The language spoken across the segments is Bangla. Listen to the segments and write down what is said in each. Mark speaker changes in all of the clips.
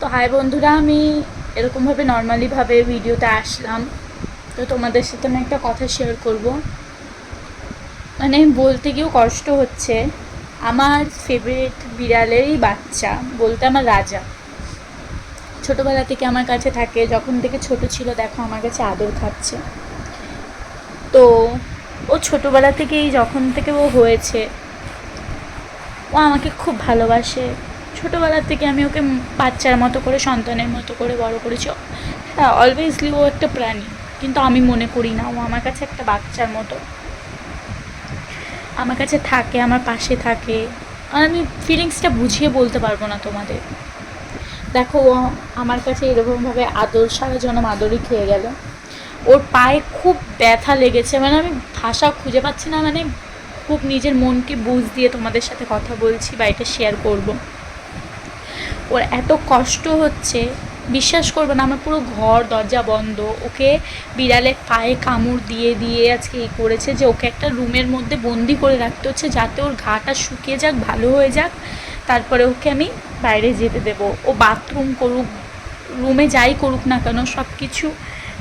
Speaker 1: তো হাই বন্ধুরা, আমি এরকমভাবে নর্মালিভাবে ভিডিওতে আসলাম। তো তোমাদের সাথে আমি একটা কথা শেয়ার করব। মানে বলতে গিয়েও কষ্ট হচ্ছে। আমার ফেভারিট বিড়ালেরই বাচ্চা, বলতে আমার রাজা, ছোটোবেলা থেকে আমার কাছে থাকে। যখন থেকে ছোট ছিল দেখো আমার কাছে আদর খাচ্ছে। তো ও ছোটোবেলা থেকেই, যখন থেকে ও হয়েছে, ও আমাকে খুব ভালোবাসে। ছোটোবেলা থেকে আমি ওকে বাচ্চার মতো করে, সন্তানের মতো করে বড় করেছি। হ্যাঁ, অলওয়েজলি ও একটা প্রাণী, কিন্তু আমি মনে করি না। ও আমার কাছে একটা বাচ্চার মতো, আমার কাছে থাকে, আমার পাশে থাকে। আর আমি ফিলিংসটা বুঝিয়ে বলতে পারবো না তোমাদের। দেখো, ও আমার কাছে এরকমভাবে আদর, সারা জনম আদরই খেয়ে গেল। ওর পায়ে খুব ব্যথা লেগেছে, মানে আমি ভাষা খুঁজে পাচ্ছি না। মানে খুব নিজের মনকে বুঝ দিয়ে তোমাদের সাথে কথা বলছি বা এটা শেয়ার করব। ওর এত কষ্ট হচ্ছে, বিশ্বাস করবে না, আমার পুরো ঘর দরজা বন্ধ। ওকে বিড়ালের পায়ে কামড় দিয়ে দিয়ে আজকে এই করেছে যে ওকে একটা রুমের মধ্যে বন্দি করে রাখতে হচ্ছে, যাতে ওর ঘাটা শুকিয়ে যাক, ভালো হয়ে যাক, তারপরে ওকে আমি বাইরে যেতে দেবো। ও বাথরুম করুক, রুমে যাই করুক না কেন, সব কিছু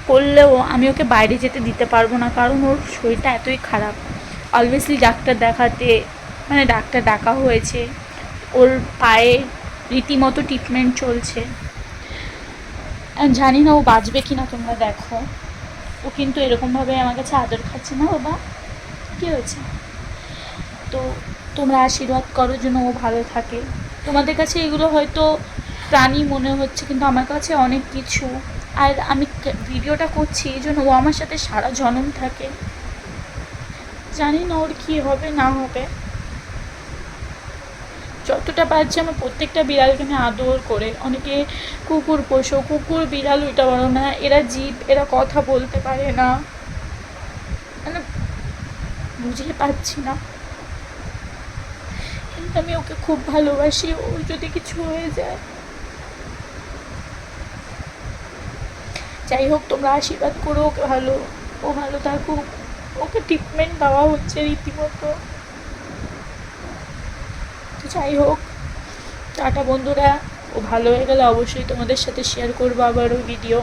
Speaker 1: করলেও আমি ওকে বাইরে যেতে দিতে পারবো না, কারণ ওর শরীরটা এতই খারাপ। অলওয়েজলি ডাক্তার দেখাতে, মানে ডাক্তার ডাকা হয়েছে। ওর পায়ে রীতিমতো ট্রিটমেন্ট চলছে। জানি না ও বাঁচবে কি না, তোমরা দেখো। ও কিন্তু এরকমভাবে আমার কাছে আদর খাচ্ছে না। বাবা, কী হয়েছে? তো তোমরা আশীর্বাদ করো যেন ও ভালো থাকে। তোমাদের কাছে এগুলো হয়তো প্রাণী মনে হচ্ছে, কিন্তু আমার কাছে অনেক কিছু। আর আমি ভিডিওটা করছি এই জন্য ও আমার সাথে সারা জনম থাকে। জানি না ওর কী হবে না হবে। যতটা পারছি আমার প্রত্যেকটা বিড়ালকে আমি আদর করে। অনেকে কুকুর পোষো, কুকুর বিড়াল ওইটা বলো না, এরা জীব, এরা কথা বলতে পারে না। মানে বুঝিয়ে পারছি না, কিন্তু আমি ওকে খুব ভালোবাসি। ওর যদি কিছু হয়ে যায়, যাই হোক, তোমরা আশীর্বাদ করো ওকে ভালো, ও ভালো থাকুক। ওকে ট্রিটমেন্ট দেওয়া হচ্ছে রীতিমতো। তো যাই হোক, টাটা বন্ধুরা। ও ভালো হয়ে গেলে অবশ্যই তোমাদের সাথে শেয়ার করবো আবারও ভিডিও।